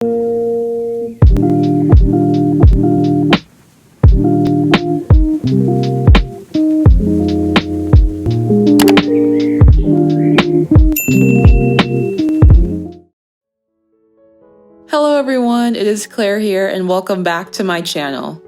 Hello everyone, it is Claire here and welcome back to my channel.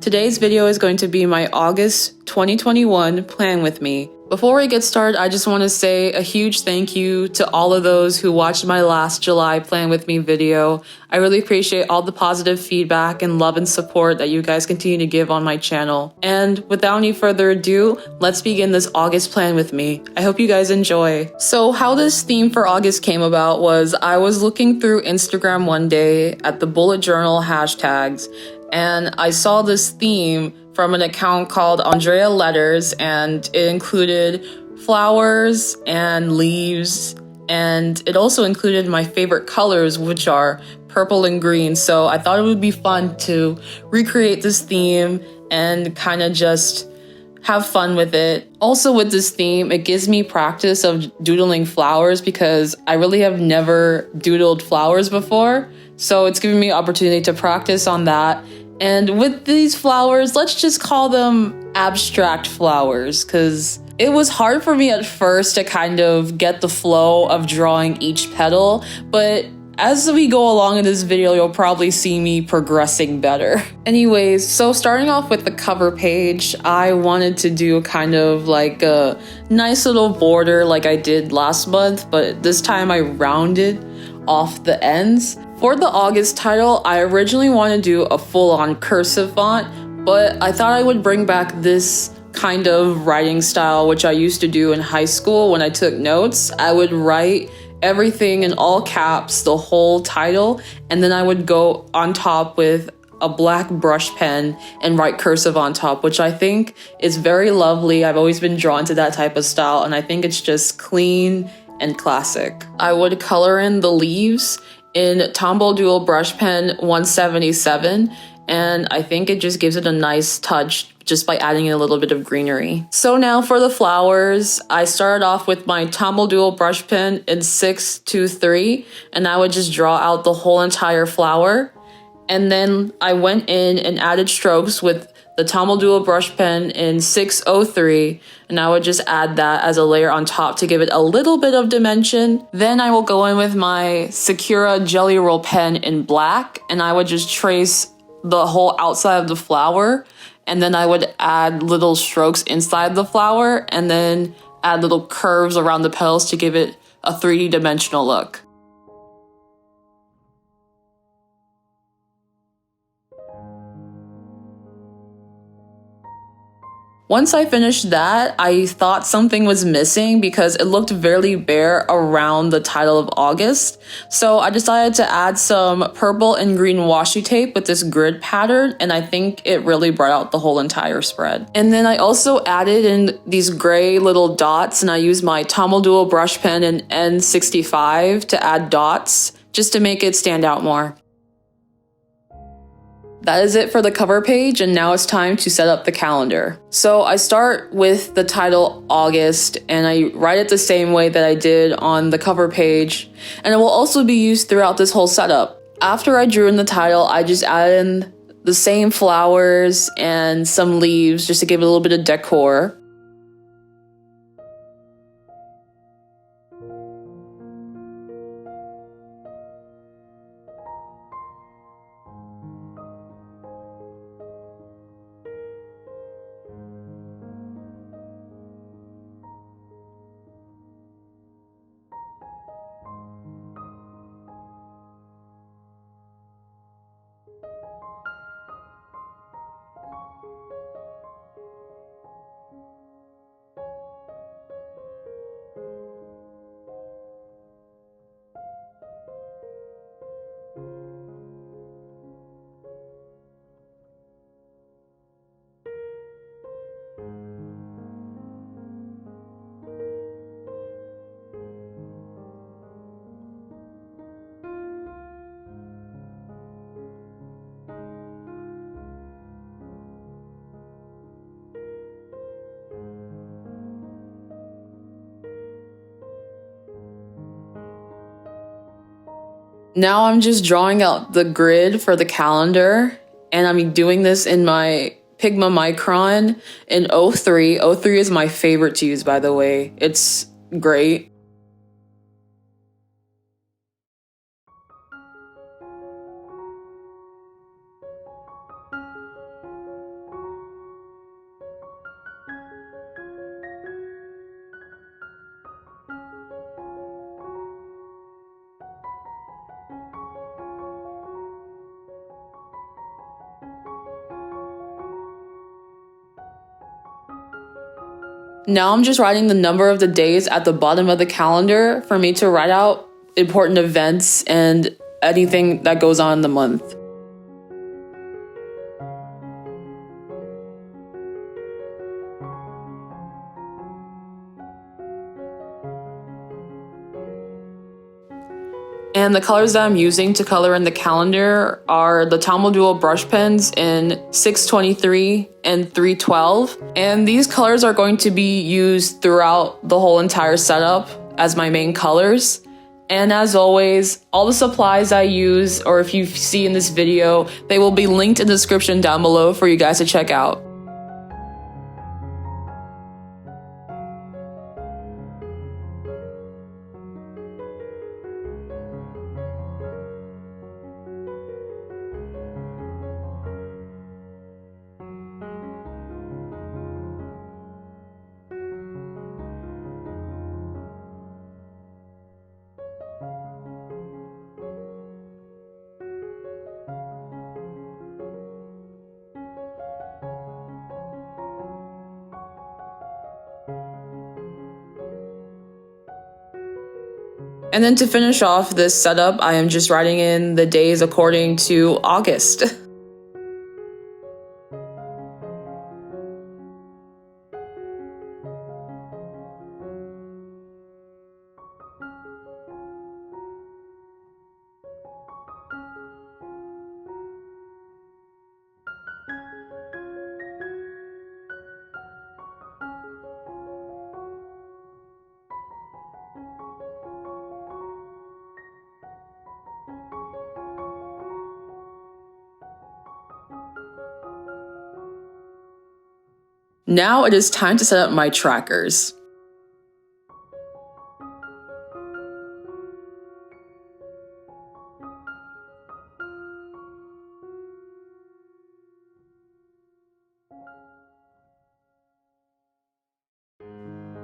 Today's video is going to be my August 2021 plan with me. Before we get started, I just want to say a huge thank you to all of those who watched my last July plan with me video. I really appreciate all the positive feedback and love and support that you guys continue to give on my channel. And without any further ado, let's begin this August plan with me. I hope you guys enjoy. So how this theme for August came about was I was looking through Instagram one day at the bullet journal hashtags, and I saw this theme from an account called Andrea Letters, and it included flowers and leaves, and it also included my favorite colors, which are purple and green. So I thought it would be fun to recreate this theme and kind of just have fun with it. Also with this theme, it gives me practice of doodling flowers because I really have never doodled flowers before. So it's giving me an opportunity to practice on that. And with these flowers, let's just call them abstract flowers, because it was hard for me at first to kind of get the flow of drawing each petal, but as we go along in this video, you'll probably see me progressing better. Anyways, so starting off with the cover page, I wanted to do kind of like a nice little border like I did last month, but this time I rounded off the ends. For the August title, I originally wanted to do a full-on cursive font, but I thought I would bring back this kind of writing style, which I used to do in high school when I took notes. I would write everything in all caps, the whole title, and then I would go on top with a black brush pen and write cursive on top, which I think is very lovely. I've always been drawn to that type of style, and I think it's just clean and classic. I would color in the leaves in Tombow Dual Brush Pen 177, and I think it just gives it a nice touch just by adding in a little bit of greenery. So now for the flowers, I started off with my Tombow Dual Brush Pen in 623, and I would just draw out the whole entire flower. And then I went in and added strokes with the Tombow Dual Brush Pen in 603, and I would just add that as a layer on top to give it a little bit of dimension. Then I will go in with my Sakura Jelly Roll pen in black, and I would just trace the whole outside of the flower, and then I would add little strokes inside the flower, and then add little curves around the petals to give it a 3D dimensional look. Once I finished that, I thought something was missing because it looked very bare around the title of August. So I decided to add some purple and green washi tape with this grid pattern, and I think it really brought out the whole entire spread. And then I also added in these gray little dots, and I used my Tombow Dual Brush Pen in N65 to add dots just to make it stand out more. That is it for the cover page, and now it's time to set up the calendar. So I start with the title August, and I write it the same way that I did on the cover page, and it will also be used throughout this whole setup. After I drew in the title, I just added in the same flowers and some leaves just to give it a little bit of decor. Now I'm just drawing out the grid for the calendar, and I'm doing this in my Pigma Micron in 03. 03 is my favorite to use, by the way. It's great. Now I'm just writing the number of the days at the bottom of the calendar for me to write out important events and anything that goes on in the month. And the colors that I'm using to color in the calendar are the Tombow Duo brush pens in 623 and 312. And these colors are going to be used throughout the whole entire setup as my main colors. And as always, all the supplies I use, or if you see in this video, they will be linked in the description down below for you guys to check out. And then to finish off this setup, I am just writing in the days according to August. Now it is time to set up my trackers.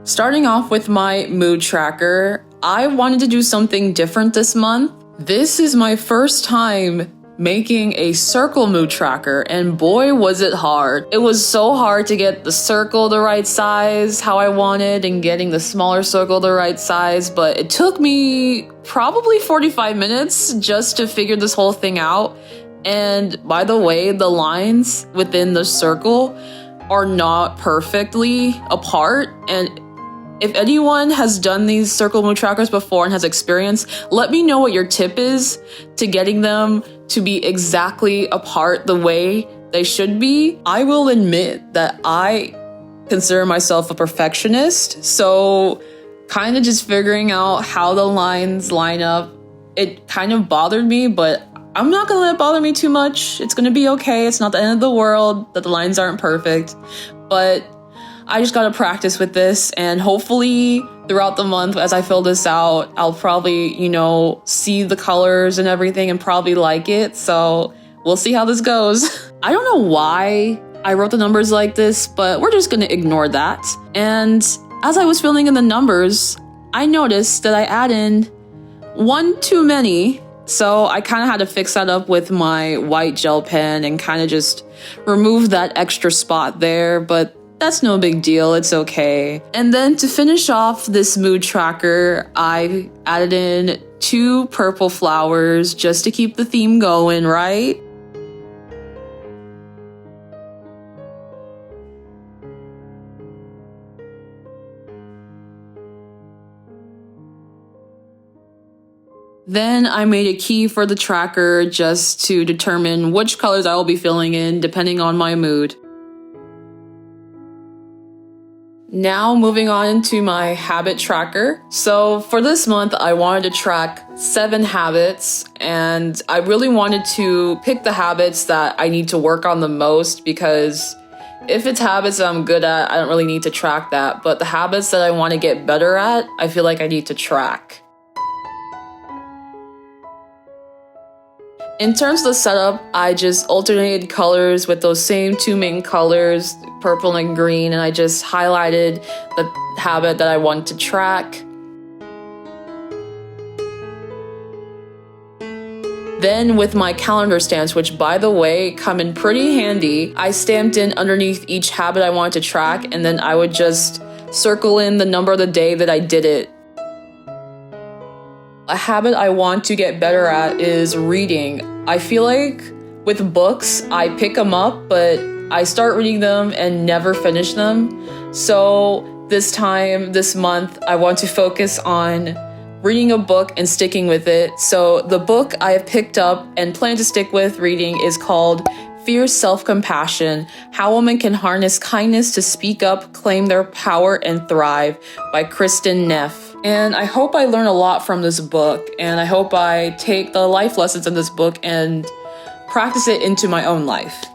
Starting off with my mood tracker, I wanted to do something different this month. This is my first time making a circle mood tracker, and boy was it hard. It was so hard to get the circle the right size, how I wanted, and getting the smaller circle the right size, but it took me probably 45 minutes just to figure this whole thing out. And by the way, the lines within the circle are not perfectly apart, and if anyone has done these circle mood trackers before and has experience, let me know what your tip is to getting them to be exactly apart the way they should be. I will admit that I consider myself a perfectionist, so kind of just figuring out how the lines line up, it kind of bothered me, but I'm not gonna let it bother me too much. It's gonna be okay. It's not the end of the world that the lines aren't perfect, but I just gotta practice with this, and hopefully throughout the month as I fill this out, I'll probably, see the colors and everything and probably like it. So we'll see how this goes. I don't know why I wrote the numbers like this, but we're just gonna ignore that. And as I was filling in the numbers, I noticed that I added one too many. So I kind of had to fix that up with my white gel pen and kind of just remove that extra spot there, but that's no big deal, it's okay. And then to finish off this mood tracker, I added in 2 purple flowers just to keep the theme going, right? Then I made a key for the tracker just to determine which colors I will be filling in depending on my mood. Now moving on into my habit tracker. So for this month, I wanted to track 7 habits, and I really wanted to pick the habits that I need to work on the most, because if it's habits that I'm good at, I don't really need to track that. But the habits that I want to get better at, I feel like I need to track. In terms of the setup, I just alternated colors with those same 2 main colors, purple and green, and I just highlighted the habit that I want to track. Then with my calendar stamps, which by the way come in pretty handy, I stamped in underneath each habit I wanted to track, and then I would just circle in the number of the day that I did it. A habit I want to get better at is reading. I feel like with books, I pick them up, but I start reading them and never finish them. So this month, I want to focus on reading a book and sticking with it. So the book I have picked up and plan to stick with reading is called Fierce Self-Compassion: How Women Can Harness Kindness to Speak Up, Claim Their Power, and Thrive by Kristen Neff. And I hope I learn a lot from this book, and I hope I take the life lessons in this book and practice it into my own life.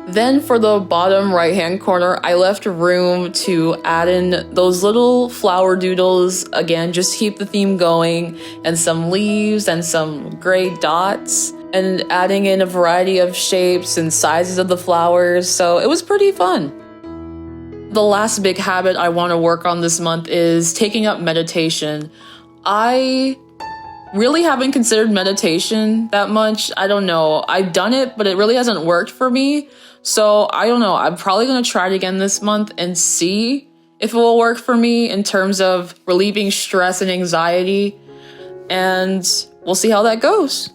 Then for the bottom right-hand corner, I left room to add in those little flower doodles, again, just to keep the theme going, and some leaves and some gray dots, and adding in a variety of shapes and sizes of the flowers, so it was pretty fun. The last big habit I want to work on this month is taking up meditation. I really haven't considered meditation that much. I don't know. I've done it, but it really hasn't worked for me. So I don't know. I'm probably going to try it again this month and see if it will work for me in terms of relieving stress and anxiety. And we'll see how that goes.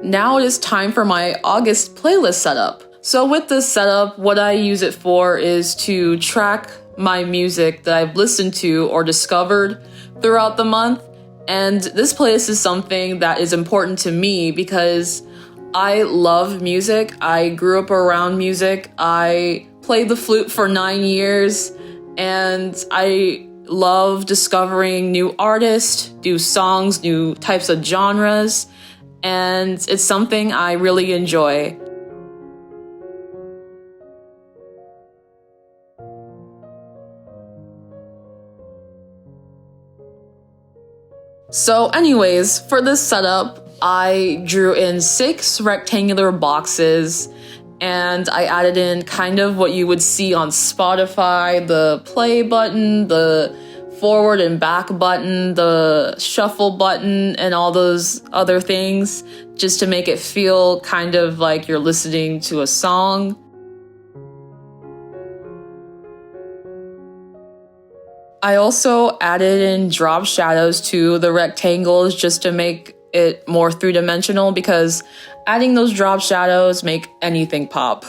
Now it is time for my August playlist setup. So with this setup, what I use it for is to track my music that I've listened to or discovered throughout the month. And this playlist is something that is important to me because I love music. I grew up around music. I played the flute for 9 years, and I love discovering new artists, new songs, new types of genres, and it's something I really enjoy. So anyways, for this setup, I drew in 6 rectangular boxes, and I added in kind of what you would see on Spotify: the play button, the forward and back button, the shuffle button, and all those other things, just to make it feel kind of like you're listening to a song. I also added in drop shadows to the rectangles just to make it more three-dimensional, because adding those drop shadows make anything pop.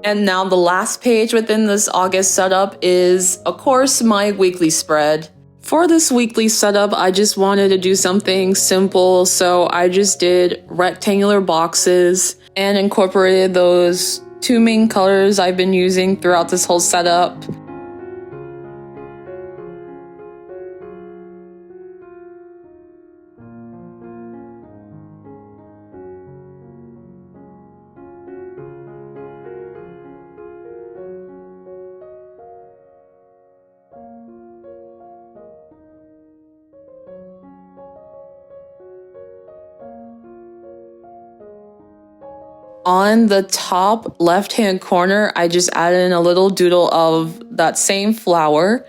And now the last page within this August setup is, of course, my weekly spread. For this weekly setup, I just wanted to do something simple, so I just did rectangular boxes and incorporated those 2 main colors I've been using throughout this whole setup. On the top left-hand corner, I just added in a little doodle of that same flower.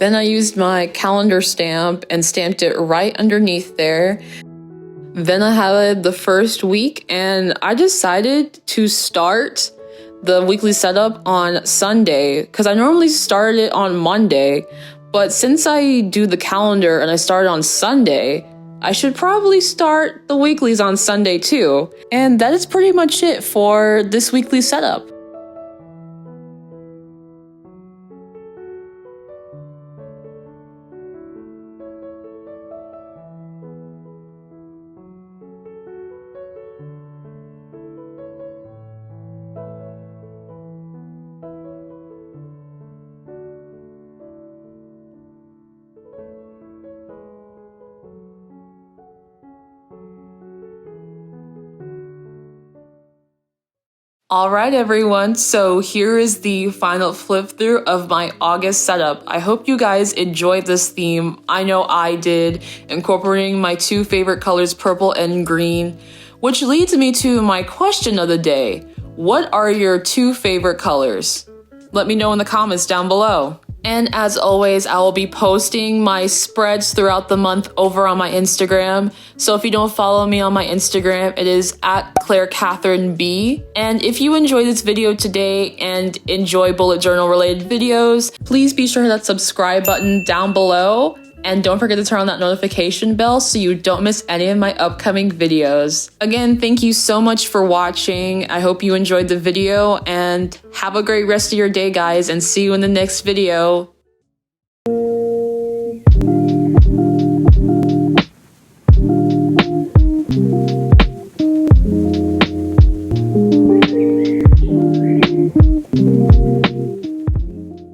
Then I used my calendar stamp and stamped it right underneath there. Then I had the first week and I decided to start the weekly setup on Sunday because I normally start it on Monday. But since I do the calendar and I start on Sunday, I should probably start the weeklies on Sunday too. And that is pretty much it for this weekly setup. Alright everyone, so here is the final flip through of my August setup. I hope you guys enjoyed this theme. I know I did, incorporating my two favorite colors, purple and green, which leads me to my question of the day. What are your two favorite colors? Let me know in the comments down below. And as always, I will be posting my spreads throughout the month over on my Instagram. So if you don't follow me on my Instagram, it is at ClaireCatherineB. And if you enjoyed this video today and enjoy bullet journal related videos, please be sure to hit that subscribe button down below. And don't forget to turn on that notification bell so you don't miss any of my upcoming videos. Again, thank you so much for watching. I hope you enjoyed the video and have a great rest of your day, guys, and see you in the next video.